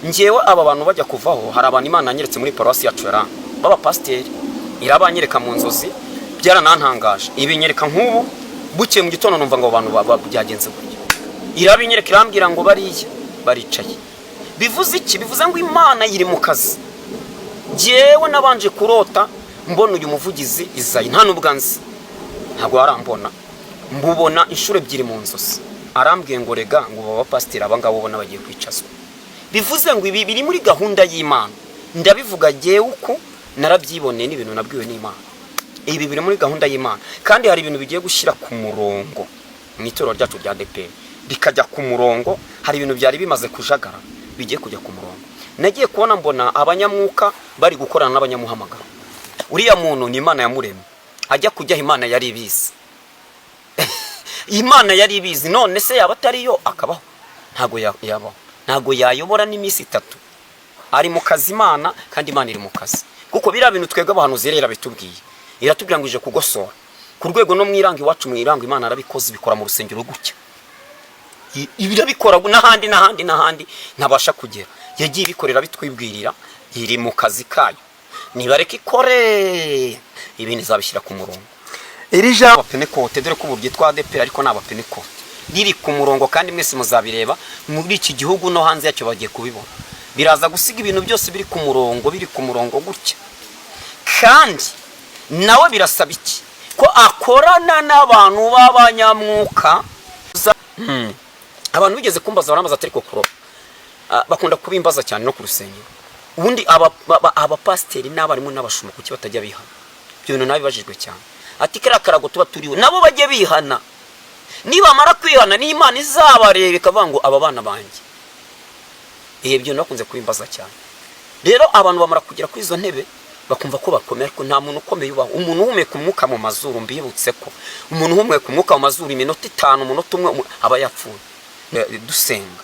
Ngewe aba bantu bajya kuvaho hari abantu Imana yanyeretse muri paruwasi yacu yara baba pasiteri irabanyereka mu nzozi byaranantangaje ibinyereka nk'ubu buke mu gitondo numva ngo abantu byagenze buryo irabinyereka irambwira ngo baricaye bivuze iki bivuze ngo Imana yiri mu kazi ngewe nabanje kurota mbona uyu muvugizi Izayi nta nubwanzi ntabwo arambona mbubona inshuro ebyiri mu nzozi arambwiye ngo rega ngo baba pasiteri abangabo ubona bagiye kwicazwa bivuze ngo ibi biri muri gahunda y'Imana ndabivuga ngewe uko narabyiboneye n'ibintu nabwiwe n'Imana ibi biri muri gahunda y'Imana kandi hari ibintu bigiye gushyira ku murongo mu itorero ryacu rya ADEPR bikajya ku murongo hari ibintu byari bimaze kujagara bigiye kujya ku murongo nagiye kubona mbona abanyamwuka bari gukorana n'abanyamuhamagaro uriya muntu ni Imana yamuremye ajya kujya Imana yari ibizi Imana yari ibizi none se yaba atariyo akabaho ntago yabaho ntago yayobora n'iminsi 3 ari mu kazi Imana kandi Imana iri mu kazi kuko bira bintu twega abahanuzi rero bitubwiye iratubwira ngo ije kugosora ku rwego no mwiranga iwacu mwiranga Imana arabikoze bikora mu rusengero gutya ibira bikora n'ahandi ntabasha kugera yagiye bikorera bitwibwirira iri mu kazi kayo nibareke ikore ibintu zabishyira ku murongo iri jambo Pentecote dore ko uburyitwa ADEPR ariko naba Pentecote riri ku murongo kandi mwese muzabireba muri iki gihugu no hanze yacyo bagiye kubibona biraza gusiga ibintu byose biri ku murongo gutya kandi nawe birasaba iki ko akorana n'abantu b'abanyamwuka abantu bigeze kumbaza barambaza atari ko bakunda kubimbaza cyane no ku rusengero ubundi aba pasiteri n'abarimu n'abashumba kuki batajya bihana ibyo bintu nabibajijwe cyane ati karago tuba turiho nabo bajye bihana niba mara kwihana ni Imana izabareba ikavuga ngo aba bana banjye ibyo nakunze kubimbaza cyane rero abantu bamara kugera kuri izo ntebe bakumva ko bakomeye ko nta muntu ukomeye ubaho umuntu uhumeka umwuka mu mazuru mbibutse ko umuntu uhumeka umwuka mu mazuru iminota 5 umunota umwe aba yapfuye dusenga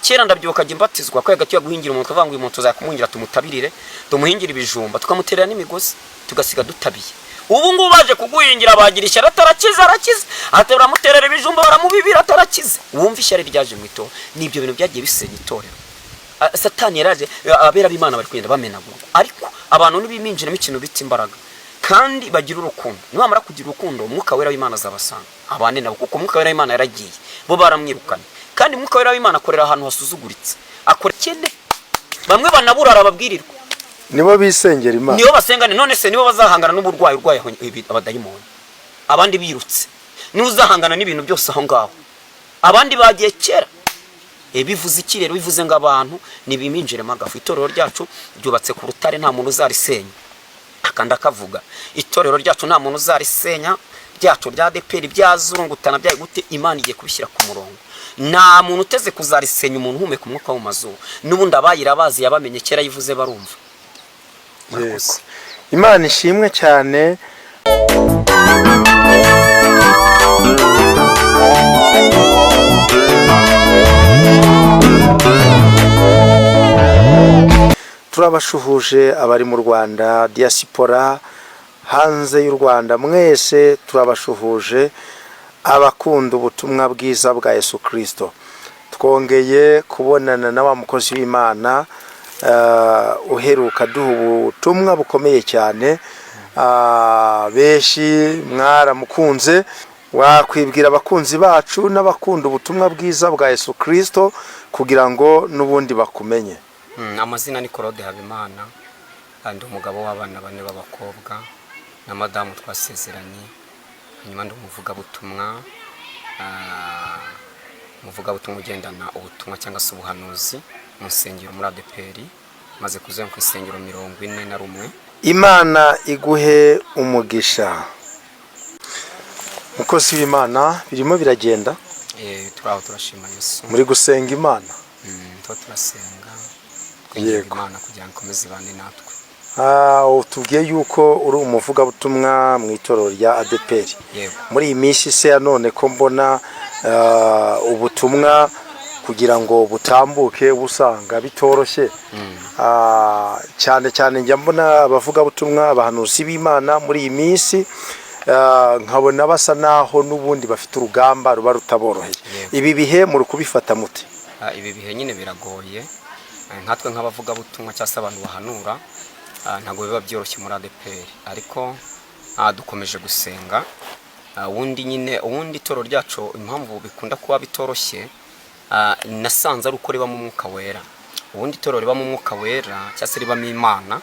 kera ndabyuka mbatizwa ko hagati yo guhingira umuntu kavanga uyu muntu uzakumuhingira tumutabirire tumuhingira ibijumba tukamuterera n'imigozi tugasiga dutabiye ubu ngubu baje kuguhingira bagira ishyara atarakiza atera muterera ibijumba baramubibira atarakiza wumva ishyara ryaje mu itorero nibyo bintu byagiye bisenya itorero Satani yaraje abera b'Imana bari kwenda bamenagura ariko abantu nibiminjiramo ikintu bita imbaraga kandi bagira urukundo nibamara kugira urukundo umwuka wera w'Imana azabasanga abane nabo kuko umwuka wera w'Imana yaragiye bo baramwirukana kandi umwuka wera w'Imana akorera ahantu hasuzuguritse akorekene bamwe banabura arababwirirwa nibo bisengera Imana nibo basengane none se nibo bazahangana n'uburwayi abadayimoni abandi birutse n'uzahangana n'ibintu byose aho ngaho abandi bagiye kera bivuze iki rero bivuze ngo abantu nibiminjiremo agafu itorero ryacu ryubatse ku rutare nta muntu uzarisenya akanda kavuga itorero ryacu nta muntu uzarisenya ryacu rya ADEPR byazurungutana byaye gute Imana igiye kubishyira ku murongo nta muntu uteze kuzarisenya umuntu humeka umwuka mu mazuru n'ubundi abayirabazi yabamenye kera yivuze barumva Imana ishimwe cyane turabashuhuje abari mu Rwanda diaspora hanze y'u Rwanda mwese turabashuhuje abakunda ubutumwa bwiza bwa Yesu Kristo twongeye kubonana na wa mukozi w'Imana uheruka duha ubutumwa bukomeye cyane beshi mwaramukunze wakwibwira abakunzi bacu n'abakunda ubutumwa bwiza bwa Yesu Kristo kugira ngo nubundi bakumenye amazina ni Claude Habimana kandi umugabo w'abana 4 b'abakobwa na madamu twasezeranye hanyuma ndumuvuga butumwa ugendana ubutumwa cyangwa se ubuhanuzi mu nsengero muri ADEPR maze kuzenga ku insengero 41 Imana iguhe umugisha mukozi w'Imana birimo biragenda turaho turashima Yesu muri gusenga Imana turasenga Imana kugira ngo komeze bane natwe utubwiye yuko uri umuvuga butumwa mu itorero rya ADEPR muri iyi minsi se ya none ko mbona ubutumwa kugira ngo butambuke busanga bitoroshye cyane njya mbona abavuga butumwa abahanuzi b'Imana muri iyi minsi nkabona basa naho nubundi bafite urugamba ruba rutaboroheye ibi bihe muri kubifata muti ibi bihe nyine biragoye nkatwe nk'abavugabutumwa cyangwa se abantu bahanura ntabwo biba byoroshye muri ADPR, ariko dukomeje gusenga. Ubundi itorero ryacu impamvu bikunda kuba bitoroshye, nasanze ari uko ribamo umwuka wera. Ubundi itorero ribamo umwuka wera cyangwa se ribamo Imana,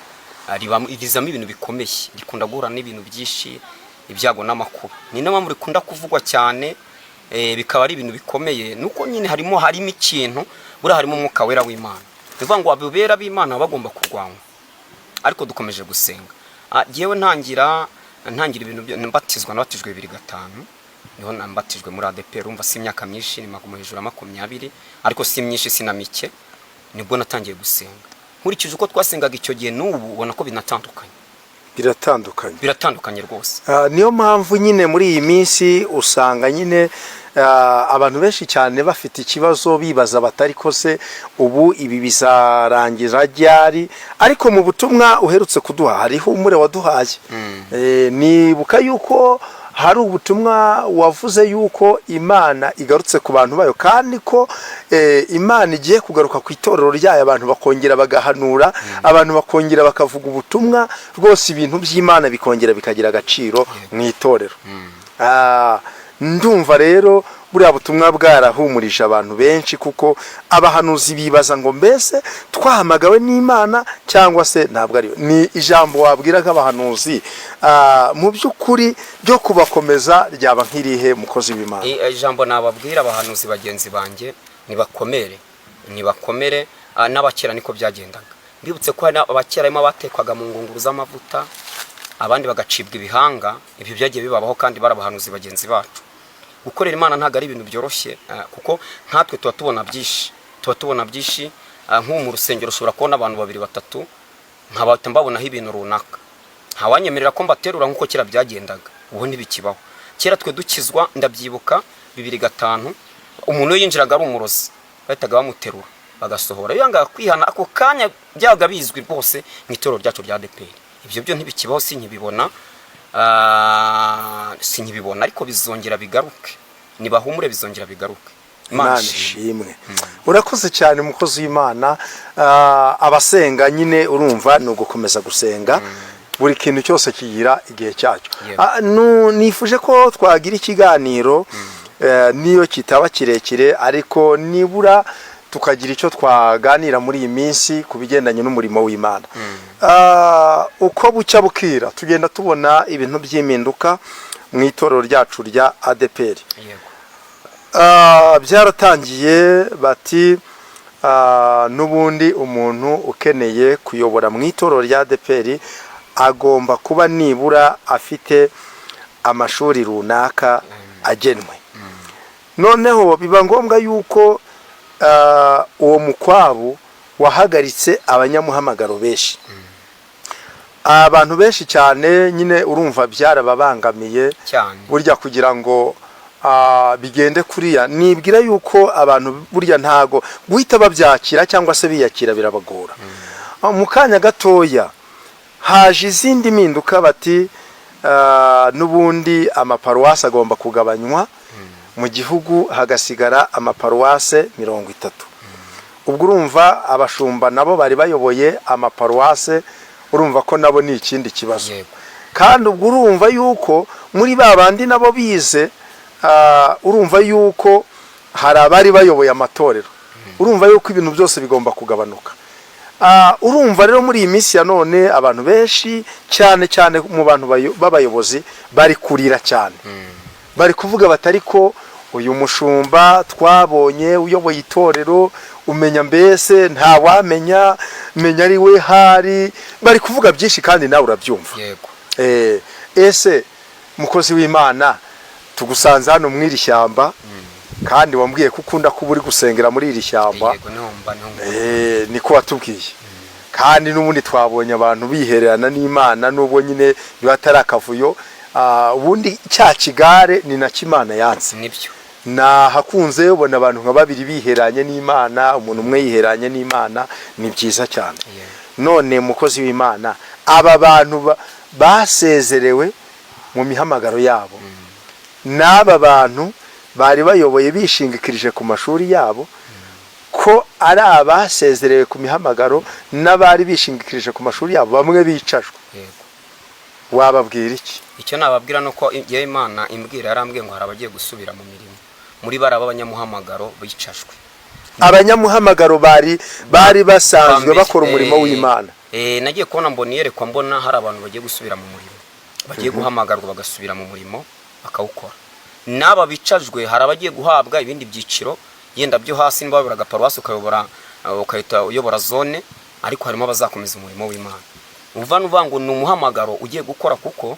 rizamo ibintu bikomeye, rikunda guhura n'ibintu byinshi, ibyago n'amakuru. Ni nayo mpamvu rikunda kuvugwa cyane, bikaba ari ibintu bikomeye. Nuko nyine harimo ikintu, buriya harimo umwuka wera w'Imana. Bivuga ngo ababera b'Imana bagomba kurwanywa, ariko dukomeje gusenga. Yewe ntangira ibintu nabatijwe 2005, niho nambatijwe muri ADPR. Urumva si imyaka myinshi, ni hejuru ya 20, ariko si myinshi si na mike, nibwo natangiye gusenga. Nkurikije uko twasengaga icyo gihe n'ubu ubona ko binatandukanye. Biratandukanye rwose. Niyo mpamvu nyine muri iyi minsi usanga nyine abantu benshi cyane bafite ikibazo, bibaza batari kose ubu ibi bizarangira ryari. Ariko mu butumwa uherutse kuduha hariho umure waduhaye, nibuka yuko hari ubutumwa wavuze yuko Imana igarutse ku bantu bayo, kandi ko Imana igiye kugaruka ku itorero ryayo, abantu bakongera bagahanura, abantu bakongera bakavuga ubutumwa, rwose ibintu by'Imana bikongera bikagira agaciro mu itorero. Ndumva rero buriya butumwa bwarahumurije abantu benshi, kuko abahanuzi bibaza ngo mbese twahamagawe n'Imana cyangwa se ntabwo ari. Ni ijambo wabwira nk'abahanuzi mu by'ukuri ryo kubakomeza ryaba nk'irihe, mukozi w'Imana? Ijambo nababwira abahanuzi bagenzi banjye, nibakomere n'abakera niko byagendaga. Mbibutse ko abakera barimo batekwaga mu ngunguru z'amavuta, abandi bagacibwa ibihanga. Ibyo byagiye bibabaho kandi barabahanuzi bagenzi bacu. Gukorera Imana ntabwo ari ibintu byoroshye, kuko nkatwe tuba tubona byinshi. Nk'ubu mu rusengero ushobora kubona abantu 2-3 nkabahita mbabonaho ibintu runaka, ntawanyemerera ko mbaterura nk'uko kera byagendaga. Ubu ntibikibaho. Kera twe dukizwa, ndabyibuka 2005, umuntu yinjiraga ari umurozi, bahitaga bamuterura bagasohora. Iyo yanga kwihana ako kanya byaga bizwi rwose mu itorero ryacu rya ADPR. Ibyo byo ntibikibaho, sinkibibona, ariko bizongera bigaruke. Nibahumure bizongera bigaruke. Imana ishimwe. Urakoze cyane mukozi w'Imana. Abasenga nyine urumva ni ugukomeza gusenga. Buri kintu cyose kigira igihe cyacyo. Nifuje ko twagira ikiganiro, niyo kitaba kirekire, ariko nibura tukagira icyo twaganira muri iyi minsi ku bigendanye n'umurimo w'Imana. Uko bucya bukira tugenda tubona ibintu by'impinduka mu itorero ryacu rya ADPR. Byaratangiye bati n'ubundi umuntu ukeneye kuyobora mu itorero rya ADPR agomba kuba nibura afite amashuri runaka agenwe. Noneho biba ngombwa yuko uwo mukwabu wahagaritse abanyamuhamagaro benshi. Abantu benshi cyane nyine urumva byarababangamiye burya, kugira ngo bigende kuriya. Nibwira yuko abantu burya ntago guhita babyakira cyangwa se biyakira birabagora. Mu kanya gatoya haje izindi mpinduka, bati n'ubundi amaparuwasi agomba kugabanywa mu gihugu, hagasigara amaparuwase 30. Ubwo urumva abashumba nabo bari bayoboye amaparuwase, urumva ko nabo ni ikindi kibazo. Kandi ubwo urumva yuko muri babandi nabo bize, urumva yuko hari abari bayoboye amatorero. Urumva yuko ibintu byose bigomba kugabanuka. Urumva rero muri iyi minsi ya none abantu benshi cyane mu bantu b'abayobozi bari kurira cyane. Bari kuvuga batari ko uyu mushumba twabonye uyoboye itorero, umenya mbese nta wamenya, menya ari we hari. Bari kuvuga byinshi kandi nawe urabyumva. Ese mukozi w'Imana, tugusanze hano mu iri shyamba, kandi wambwiye ko ukunda kuba uri gusengera muri iri shyamba. Niko watubwiye. Kandi n'ubundi twabonye abantu bihererana n'Imana, nubwo nyine bibatari akavuyo. Ubundi cya kigare ni na Imana yanze. Nibyo. Na hakunze ubona abantu nka babiri biheranye n'Imana, umuntu umwe yiheranye n'Imana, ni byiza cyane. None mukozi w'Imana, aba bantu basezerewe mu mihamagaro yabo, n'aba bantu bari bayoboye bishingikirije ku mashuri yabo, ko ari abasezerewe ku mihamagaro n'abari bishingikirije ku mashuri yabo bamwe bicajwe. yego Wababwira iki? icyo nababwira nuko igihe Imana imbwira yarambwiye ngo hari abagiye gusubira mu mirimo muri bara b'abanyamuhamagaro bicajwe. Abanyamuhamagaro bari basanzwe bakora umurimo w'Imana. Nagiye kubona mbona hari abantu bagiye gusubira mu murimo, bagiye guhamagarwa bagasubira mu murimo bakawukora. N'aba bicajwe hari abagiye guhabwa ibindi byiciro yenda byo hasi, niba baburaga paruwasi ukahita uyobora zone, ariko harimo abazakomeza umurimo w'Imana. Uva ngo ni umuhamagaro ugiye gukora, kuko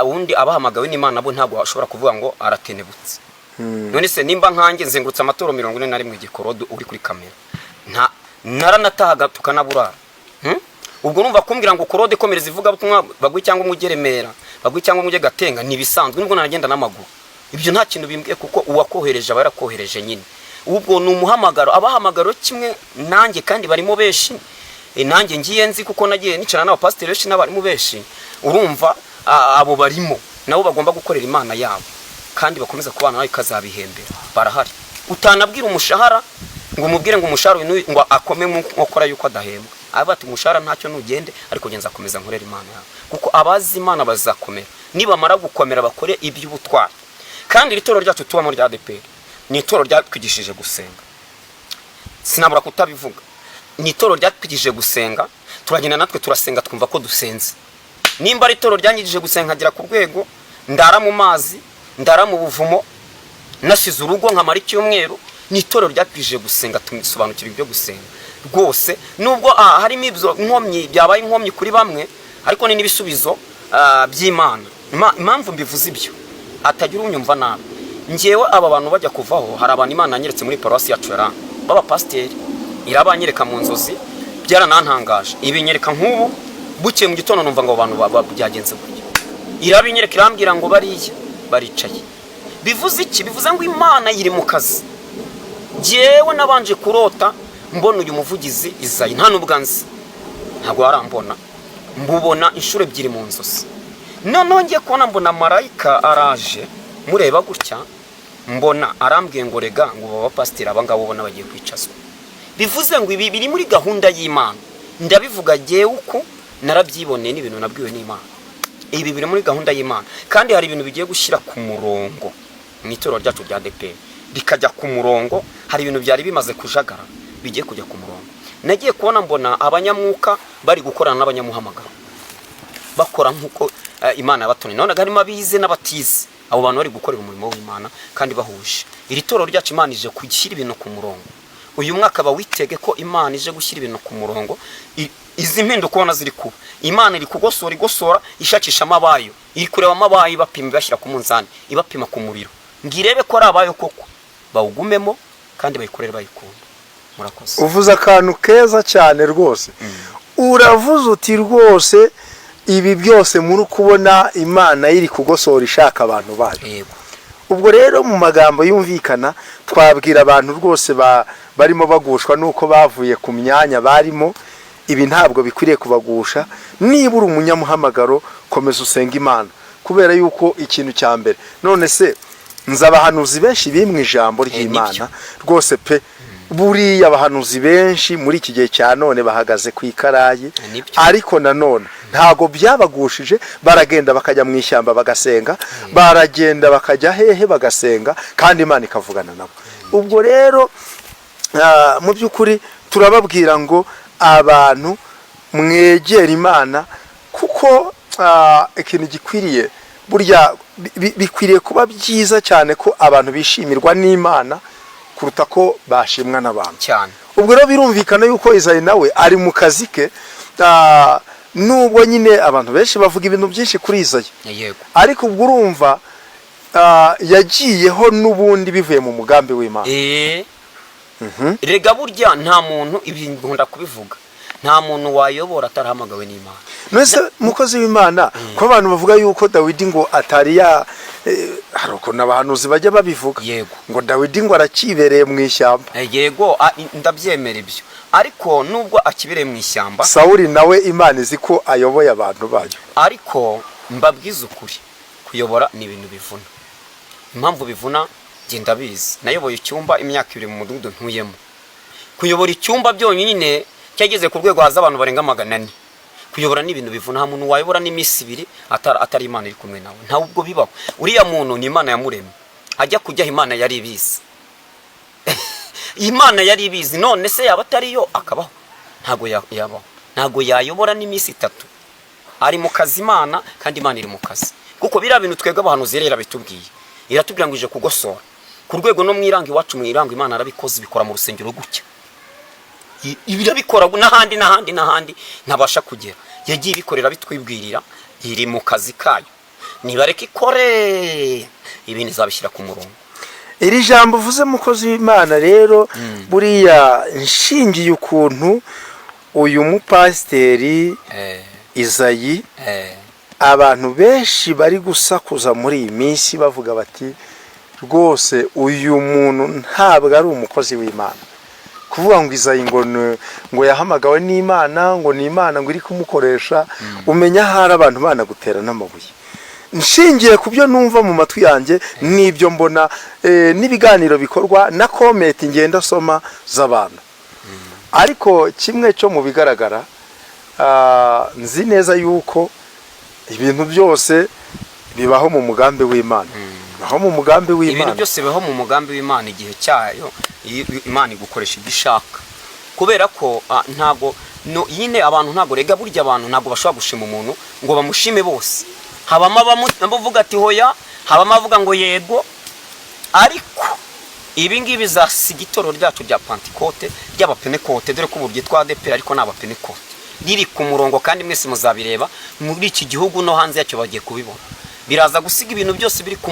ubundi abahamagawe n'Imana bo ntabwo ashobora kuvuga ngo aratenebutse. None se nimba nkanjye nzengurutse amatoro 41 Gikorodo uri kuri kamera, naranatahaga tukanaburara, ubwo numva kumbwira ngo Korode komereza ivuga butumwa bagwi cyangwa umugeremera bagwi cyangwa umuje Gatenga nibisanzwe, nubwo naragenda n'amaguru. Ibyo nta kintu bimbwiye, kuko uwakohereje aba yarakohereje nyine. Ubwo ni umuhamagaro, abahamagaro kimwe nanjye kandi barimo benshi, nanjye ngiye nzi kuko nagiye nicara n'abapasiteri benshi n'abarimo benshi. Urumva abo barimo nabo bagomba gukorera Imana yabo, kandi bakomeza kubana nayo ikazabihembera. Barahari, utanabwira umushahara ngo umubwire ngo umushahara ngo akome nkokora yuko adahembwa. Abati umushahara ntacyo nugende, ariko genza akomeza nkorera Imana yabo, kuko abazi Imana bazakomera nibamara gukomera bakore iby'ubutwari. Kandi itoro ryacu tubamo rya ADEPR ni itoro ryatwigishije gusenga, sinabura kutabivuga. Ni itoro ryatwigishije gusenga, turagenda natwe turasenga twumva ko dusenze. Nimba ari itoro ryanyigishije gusenga nkagira ku rwego ndara mu mazi, ndara mu buvumo, nasize urugo nkamara icyumweru, ni itoro ryatwigishije gusenga, tumisobanukira ibyo gusenga rwose. Nubwo harimo ibyo nkomyi byabaye inkomyi kuri bamwe, ariko ni n'ibisubizo by'Imana. Impamvu mbivuze ibyo atagira unyumva nabi, ngewe aba bantu bajya kuvaho, hari abantu Imana yanyeretse muri paruwasi yacu baba pasiteri, irabanyereka mu nzozi, byaranantangaje. Ibinyereka nk'ubu buke mu gitondo numva ngo abantu byagenze buryo, irabinyereka irambwira ngo bariya baricaye. Bivuze iki? Bivuze ngo Imana yiri mu kazi. Ngewe nabanje kurota mbona uyu muvugizi Izayi, nta n'ubwanzi, ntabwo arambona, mbubona inshuro ebyiri mu nzozi. None ngiye kubona mbona marayika araje mureba gutya, mbona arambwiye ngo rega ngo baba pasiteri abangabo ubona bagiye kwicazwa. Bivuze ngo ibi biri muri gahunda y'Imana. Ndabivuga ngewe uko narabyiboneye n'ibintu nabwiwe n'Imana. Ibi biri muri gahunda y'Imana, kandi hari ibintu bigiye gushyira ku murongo mu itoro ryacu rya ADEPR, bikajya ku murongo. Hari ibintu byari bimaze kujagara bigiye kujya ku murongo. Nagiye kubona mbona abanyamwuka bari gukorana n'abanyamuhamagaro, bakora nkuko Imana yabatonye. None harimo abize n'abatize, abo bantu bari gukorera umurimo w'Imana kandi bahuje. Iri toro ryacu Imana ije gushyira ibintu ku murongo. Uyu mwaka bawitege ko Imana ije gushyira ibintu ku murongo. Izi mpinduka ubona ziri kuba, Imana iri igosora ishakisha amabayo, iri kureba amabayo ibapima, ibashyira ku munzani, ibapima ku muriro, ngirebe ko ari abayo koko, bawugumemo kandi bayikorere bayikunda. Murakoze. Uvuze akantu keza cyane rwose. Uravuze uti rwose ibi byose muri kubona Imana iri kugosora ishaka abantu bayo. Yego. Ubwo rero mu magambo yumvikana twabwira abantu rwose barimo bagushwa nuko bavuye ku myanya barimo, ibi ntabwo bikwiriye kubagusha. Nibura umunyamuhamagaro komeza usenga Imana, kubera yuko ikintu cya mbere, none se nzabahanuzi benshi bimwe ijambo ry'Imana rwose pe, buriya abahanuzi benshi muri iki gihe cya none bahagaze ku ikarayi, ariko nanone ntago byabagushije. Baragenda bakajya mu ishyamba bagasenga, baragenda bakajya hehe bagasenga, kandi Imana ikavugana nabo. Ubwo rero mu by'ukuri turababwira ngo abantu mwegera Imana, kuko ikintu gikwiriye burya bikwiriye kuba byiza cyane ko abantu bishimirwa n'Imana kuruta ko bashimwa n'abantu cyane. Ubwo rero birumvikana yuko Izayi nawe ari mu kazi ke, nubwo nyine abantu benshi bavuga ibintu byinshi kuri Izayi. Yego. Ariko ubwo urumva yagiyeho n'ubundi bivuye mu mugambi w'Imana. Rega burya nta muntu, ibintu nkunda kubivuga, nta muntu wayobora atarahamagawe n'Imana. Nese mukozi w'Imana ko abantu bavuga yuko Dawidi ngo atari hari ukuntu abahanuzi bajya babivuga. Yego. Ngo Dawidi ngo arakibereye mu ishyamba. Yego, ndabyemera ibyo, ariko nubwo akibereye mu ishyamba, Sawuli nawe Imana izi ko ayoboye abantu bayo. Ariko mbabwiza ukuri, kuyobora ni ibintu bivuna. Impamvu bivuna genda bizi, nayoboye icyumba imyaka 2 mu mudugudu ntuyemo. kuyobora icyumba byonyine cyageze ku rwego haza abantu barenga 400. Kuyobora ni ibintu bivuna, nta muntu wayobora n'iminsi 2 atari Imana iri kumwe nawe, nta ubwo bibaho. Uriya muntu ni Imana yamuremye, ajya kujya Imana yari ibizi. Imana yari ibizi, none se yaba atariyo akabaho? Ntago yabaho, ntago yayobora n'iminsi 3 ari mu kazi Imana, kandi Imana iri mu kazi. Kuko bira bintu twega abantu zerera bitubwiye, iratubwira ngo ije kugosora ku rwego no mwiranga iwacu, mwiranga Imana arabikoze, bikora mu rusengero gutya, ibirabikora n'ahandi ntabasha kugera. Yagiye bikorera bitwibwirira, iri mu kazi kayo, nibareke ikore ibintu zabishyira ku murongo. Iri jambo uvuze mukozi w'Imana rero buriya nshingiye ukuntu uyu mupasiteri Izayi abantu benshi bari gusakuza muri iyi minsi bavuga bati rwose uyu muntu ntabwo ari umukozi w'Imana. Kuvuga ngo Izayi ngo yahamagawe n'Imana, ngo ni Imana ngo iri kumukoresha, umenya hari abantu banagutera n'amabuye. Nshingiye ku byo numva mu matwi yanjye n'ibyo mbona n'ibiganiro bikorwa na comment ngenda soma z'abantu. Ariko kimwe cyo mu bigaragara, nzi neza yuko ibintu byose bibaho mu mugambi w'Imana. Bibaho mu mugambi w'Imana. Ibintu byose bibaho mu mugambi w'Imana igihe cyayo, Imana igukoresha igishaka. Kubera ko ntago yine abantu ntago rega burya abantu ntago bashobora gushima umuntu ngo bamushime bose. Habama bavuga ati hoya, habama bavuga ngo yego. Ariko ibi ngibi zasigitoro ryacu rya Pentecote, ry'abapenekote, dore ko uburyitwa ADP ariko n'abapenekote, riri ku murongo kandi mwese muzabireba muri iki gihugu no hanze yacyo bagiye kubibona. Biraza gusiga ibintu byose biri ku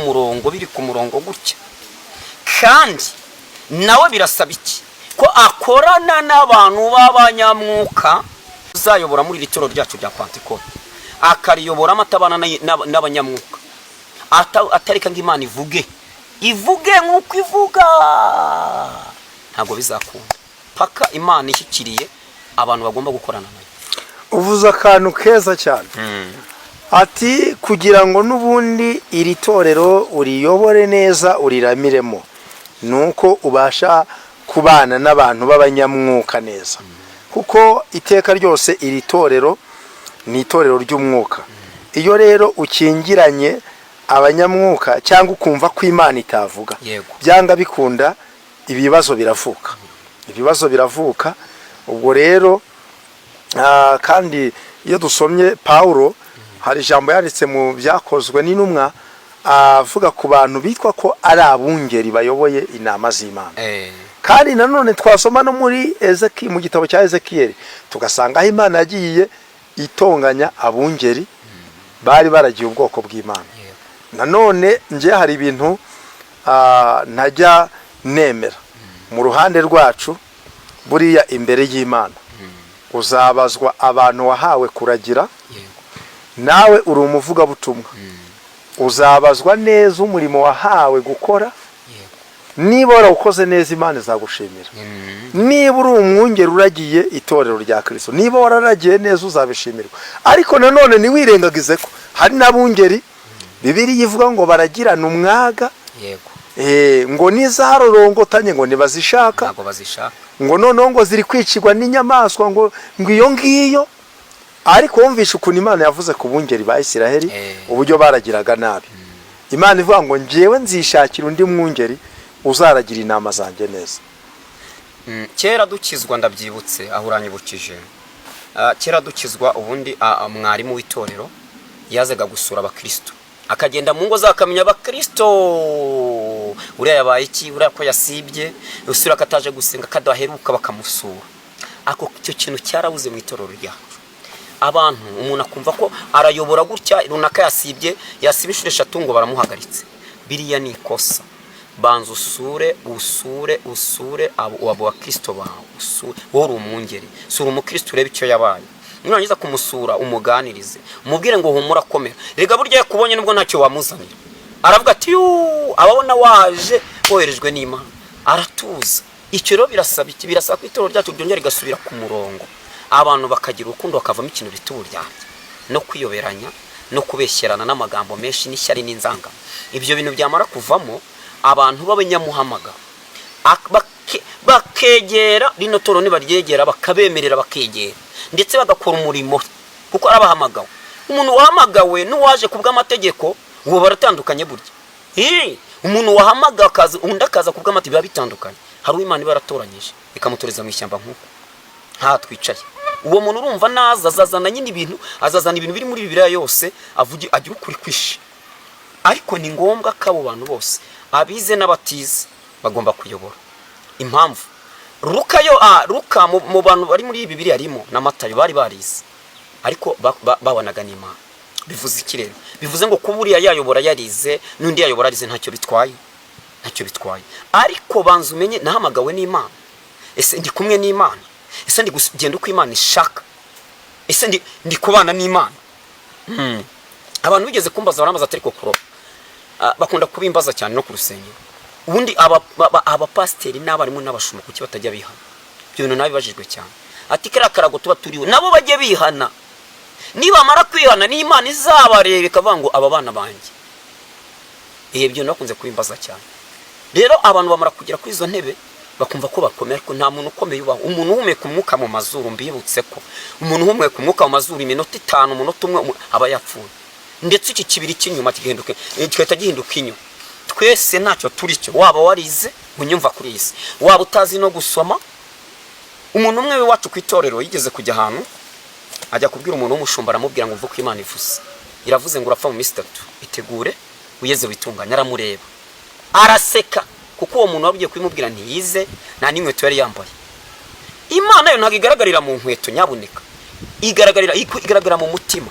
murongo gutya. Kandi nawe birasaba iki? Ko akorana n'abantu b'abanyamwuka uzayobora muri litoro ryacu rya Pentecote, akariyobora amatabana n'abanyamwuka, atarika ngo Imana ivuge nk'uko ivuga, ntabwo bizakunda. Paka Imana ishyikiriye abantu bagomba gukorana nayo. Uvuze akantu keza cyane. Ati kugira ngo n'ubundi iri torero uriyobore neza, uriramiremo, nuko ubasha kubana n'abantu b'abanyamwuka neza. Kuko iteka ryose iri torero ni itorero ry'umwuka. Iyo rero ukingiranye abanyamwuka cyangwa ukumva ko Imana itavuga, byanga bikunda ibibazo biravuka. Ubwo rero kandi iyo dusomye Paulo hari ijambo yanditse mu byakozwe n'intumwa avuga ku bantu bitwa ko ari abungeri bayoboye inama z'Imana. Kandi nanone twasoma no muri mu gitabo cya Ezekiyeli tugasanga aho Imana yagiye itonganya abungeri bari baragiye ubwoko bw'Imana. Nanone nje hari ibintu ntajya nemera mu ruhande rwacu. Buriya imbere y'Imana uzabazwa abantu wahawe kuragira, nawe uri umuvuga butumwa, uzabazwa neza umurimo wahawe gukora. Niba warawukoze neza Imana izagushimira. Niba uri umwungeri uragiye itorero rya Kristo, niba wararagiye neza uzabishimirwa. Ariko nanone niwirengagize ko hari n'abungeri Bibiliya ivuga ngo baragirana umwaga, ngo nizarorongotanye ngo nibazishaka, ngo noneho ngo ziri kwicirwa n'inyamaswa, ngo iyo ngiyo. Ariko wumvisha ukuntu Imana yavuze ku bungeri ba Isiraheli uburyo baragiraga nabi. Imana ivuga ngo njyewe nzishakira undi mwungeri uzaragira inama zanjye neza. Kera dukizwa ndabyibutse aho uranyibukije. Kera dukizwa ubundi mwarimu w'itorero yazaga gusura abakristo, akagenda mu ngo zakamenya abakristo uriya yabaye iki, uriya ko yasibye, usura kataje gusenga kadaheruka bakamusura. Ako cyo kintu cyarabuze mu itorero ryacu. Abantu umuntu akumva ko arayobora gutya runaka yasibye inshuro 3 ngo baramuhagaritse. Biriya ni ikosa. Banza usure abo bakristo bawe, usure wowe umwungeri, sura umukristo urebe icyo yabaye. Nurangiza kumusura umuganirize, umubwire ngo humura komera. Rega burya yakubonye nubwo ntacyo wamuzanira, aravuga ati ababona waje woherejwe n'Imana, aratuza. Icyo rero birasaba ko itorero ryacu ryongera rigasubira ku murongo, abantu bakagira urukundo, bakavamo ikintu bita uburyarya no kwiyoberanya no kubeshyerana n'amagambo menshi n'ishyari n'inzangano. Ibyo bintu byamara kuvamo abantu b'abanyamuhamaga bakegera rino toro nibaryegera bakabemerera bakegera ndetse bagakora umurimo kuko arabahamagawe. Umuntu wahamagawe n'uwaje kubw'amategeko uwo baratandukanye burya. Umuntu wahamagawe akaza undi akaza kubw'amategeko bitandukanye. Hari Imana ibaratoranyije ikamutoreza mu ishyamba nkuko nta twicaye. Uwo muntu urumva naza azazana nyine ibintu, azazana ibintu biri muri Bibiliya yose agira ukuri kwishi. Ariko ni ngombwa ko abo bantu bose abize n'abatize bagomba kuyobora. Impamvu Luka mu bantu bari muri Bibiliya arimo na Matayo bari barize ariko babanaga n'Imana. Bivuze iki rero? Bivuze ngo kuburiya yayobora yarize n'undi yayobora arize ntacyo bitwaye. Ariko banza umenye nahamagawe n'Imana. Ese ndi kumwe n'Imana? Ese ndi kugenda uko Imana ishaka? Ese ndi kubana n'Imana? Abantu bigeze kumbaza barambaza atari kokoro. Bakunda kubimbaza cyane no ku rusengero. Ubundi abapasteri n'abarimu n'abashumba kuki batajya bihana? Ibyo bintu nabibajijwe cyane. Ati karago tuba turiho nabo bajye bihana. Niba mara kwihana ni Imana izabareba ikavuga ngo aba bana banjye. Ibyo nakunze kubimbaza cyane. Rero abantu bamara kugera kuri izo ntebe bakumva ko bakomeye ariko nta muntu ukomeye ubaho. Umuntu uhumeka umwuka mu mazuru mbibutse ko umuntu uhumeka umwuka mu mazuru iminota 5 umunota umwe aba yapfuye. Ndetse iki kibiri cy'inyuma kigenduke kigahita gihinduka inyo. Twese ntacyo turi cyo waba warize unyumva kuri isi waba utazi no gusoma. Umuntu umwe wacu ku itorero yigeze kujya ahantu ajya kubwira umuntu w'umushumba aramubwira ngo mvuko Imana ivuze iravuze ngo urapfa mu minsi 3 itegure uyeze witunganya. Aramureba araseka kuko uwo muntu wabugiye kwimubwira ntiyize nta n'inkweto yari yambaye. Imana yo ntago igaragarira mu nkweto nyabuneka, igaragara mu mutima.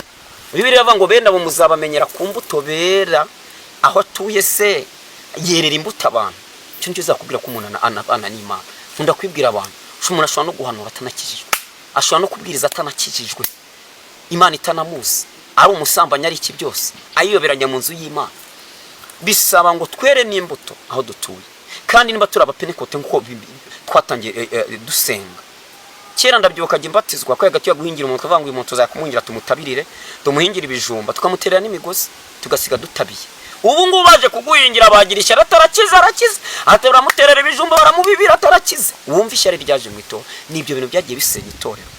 Bibiliya iravuga ngo benda bo muzabamenyera ku mbuto bera aho atuye se yerera imbuto abantu. Cyo nicyo zakubwira ko umuntu ana n'Imana. Nkunda kwibwira abantu umuntu ashobora no guhanura atanakijijwe, ashobora no kubwiriza atanakijijwe, Imana itanamuzi, ari umusambanyi ari iki byose ayiyoberanya mu nzu y'Imana. Bisaba ngo twere n'imbuto aho dutuye. Kandi niba turi abapentekote nkuko twatangiye dusenga kera ndabyibuka mbatizwa ko hagati yo guhingira umuntu kavanga uyu muntu uzakumuhingira tumutabirire tumuhingira ibijumba tukamuterera n'imigozi tugasiga dutabiye. Ubu ngubu baje kuguhingira bagira ishyara arakiza atera muterera ibijumba baramubibira atarakize. Wumva ishyara ryaje mu itorero. Nibyo bintu byagiye bisenya itorero.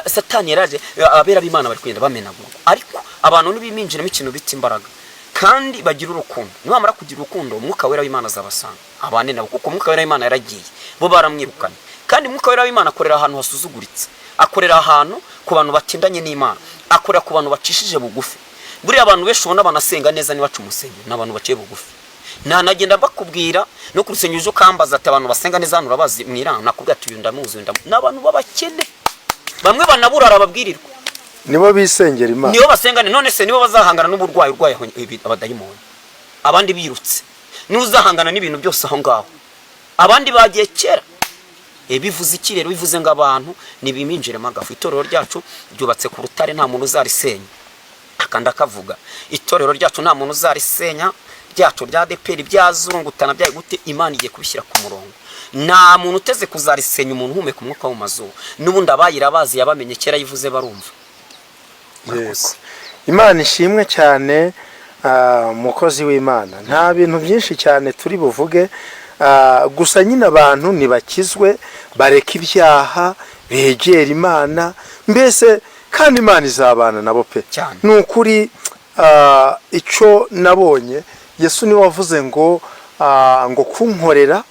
Satani yaraje abera b'Imana bari kwenda bamenagura. Ariko abantu nibiminjiramo ikintu bita imbaraga kandi bagira urukundo. Nibamara kugira urukundo umwuka wera w'Imana azabasanga abane nabo kuko umwuka wera w'Imana yaragiye bo baramwirukana. Kandi umwuka wera w'Imana akorera ahantu hasuzuguritse, akorera ahantu ku bantu batindanye n'Imana, akorera ku bantu bacishije bugufi. Buriya abantu benshi ubona banasenga neza ni bacu musenge n'abantu baciye bugufi. Nagenda bakubwira no ku rusengero ujo kambaza ati abantu basenga neza hano urabazi mwiranga nakubwira ati ndamuzi n'abantu babakene bamwe banaburara babwirirwa nibo bisengera Imana, nibo basengane. None se nibo bazahangana n'uburwayi abadayimoni, abandi birutse nibo uzahangana n'ibintu byose aho ngaho. Abandi bagiye kera. Bivuze iki rero? Bivuze ngo abantu nibiminjiremo agafu. Itorero ryacu ryubatse ku rutare nta muntu uzarisenya. Akanda kavuga itorero ryacu nta muntu uzarisenya, ryacu rya ADEPR byazurungutana byaye gute Imana igiye kubishyira ku murongo. Nta muntu uteze kuzarisenya umuntu humeka umwuka mu mazuru. Nubundi abayirabazi yabamenye kera yivuze barumva. Yego. Imana ishimwe cyane mukozi w'Imana. Nta bintu byinshi cyane turi buvuge, gusa nyine abantu nibakizwe bareka ibyaha begera Imana mbese kandi Imana izabana nabo pe. Nukuri icyo nabonye Yesu ni wavuze ngo kunkorera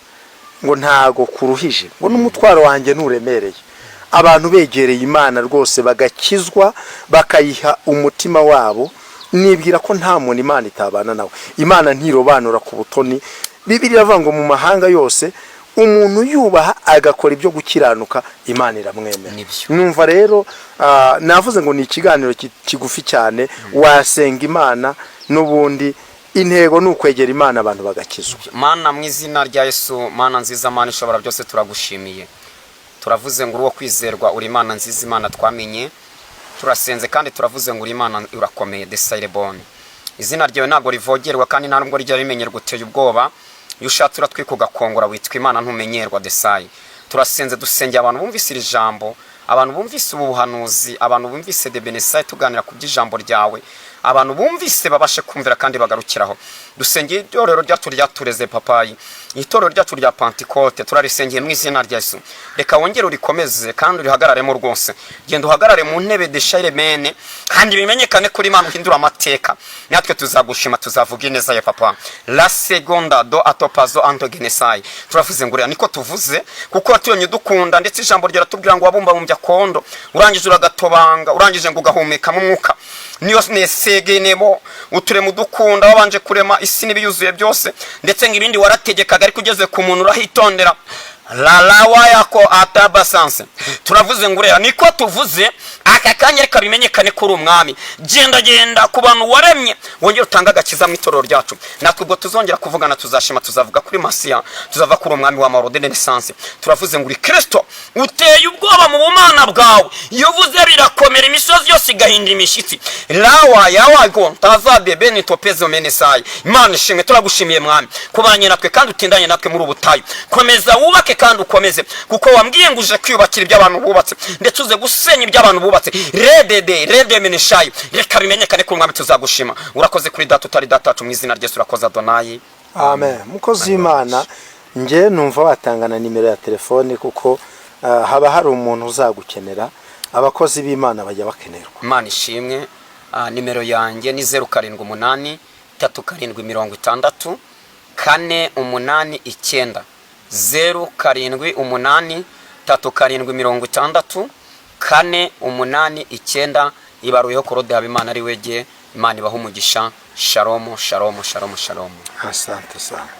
ngo ntago kuruhije ngo n'umutwaro wanjye nuremereye. Abantu begereye Imana rwose bagakizwa bakayiha umutima wabo, nibwira ko nta muntu Imana itabana nawe. Imana ntirobanura ku butoni. Bibiliya iravuga ngo mu mahanga yose umuntu yubaha agakora ibyo gukiranuka Imana iramwemera. Numva rero navuze ngo ni ikiganiro kigufi cyane, wasenga Imana n'ubundi intego nukwegera Imana abantu bagakizwa. Mana mu izina rya Yesu, Mana nziza, Mana ishobora byose, turagushimiye. Turavuze ngo uwo kwizerwa uri Imana nziza, Imana twamenye. Turasenze kandi turavuze ngo uri Imana urakomeye, Desairebone. Izina ryawe ntago rivogerwa kandi nta nubwo rijya rimenyerwa uteye ubwoba. Yushatse uratwikuga kongora witwa Imana ntumenyerwa Desai. Turasenze dusengera abantu bumvise iri jambo, abantu bumvise ubuhanuzi, abantu bumvise de Benesai tuganira ku by'ijambo ryawe, abantu bumvise babashe kumvira kandi bagarukiraho. Dusengeye itorero ryacu ryatureze papayi, itorero ryacu rya Pentecote turarisengeye mu izina rya Yesu. Reka wongere urikomeze kandi urihagararemo rwose. Genda uhagarare mu ntebe de Charlemagne kandi bimenyekane kuri Imana uhindura amateka. Natwe tuzagushima, tuzavuga ineza ya papa. La seconda do atopazo antogenesai. Turavuze ngo niko tuvuze kuko watuyonye dukunda, ndetse ijambo ryo ratubwira ngo wabumba bumbya kondo, urangije uragatobanga, urangije ngo ugahumeka mu mwuka. Niyo nesegenemo uture mu dukunda, wabanje kurema isi n'ibiyuzuye byose, ndetse ngibindi warategekaga ariko ugeze ku muntu urahitondera. La lawa yako atabasanse. Turavuze ngo rero niko tuvuze aka kanya reka bimenyekane kuri umwami. Genda ku bantu waremye, wongera utanga agakiza mu itorero ryacu. Natwe ubwo tuzongera kuvugana, tuzashima, tuzavuga kuri Masiya, tuzava kuri umwami wa Marode Renaissance. Turavuze ngo uri Kristo uteye ubwoba mu bumana bwawe, iyo uvuze birakomera, imisozi yose igahinda imishyitsi. Lawa yawago tazade benito pezo menesai. Imana ishimwe, turagushimiye mwami kubanye natwe kandi utindanye natwe muri ubutayu. Komeza wubake kandi ukomeze, kuko wambwiye ngo uje kwiyubakira iby'abantu bubatse, ndetse uze gusenya iby'abantu bubatse. Rede meneshayi. Reka bimenyekane ko umwami tuzagushima. Urakoze kuri data utari datacu mu izina ry'Yesu, urakoze Adonai. Amen. Mukozi w'Imana, nge numva watangana nimero ya telefone kuko haba hari umuntu uzagukenera. Abakozi b'Imana bajya bakenerwa. Imana ishimwe. Nimero yanjye ni 078 3760 489 078 3760 489. Ibaruyeho Korode Habimana ari wege. Imana ibaha umugisha. Shalom, shalom, shalom, shalom. Asante sana.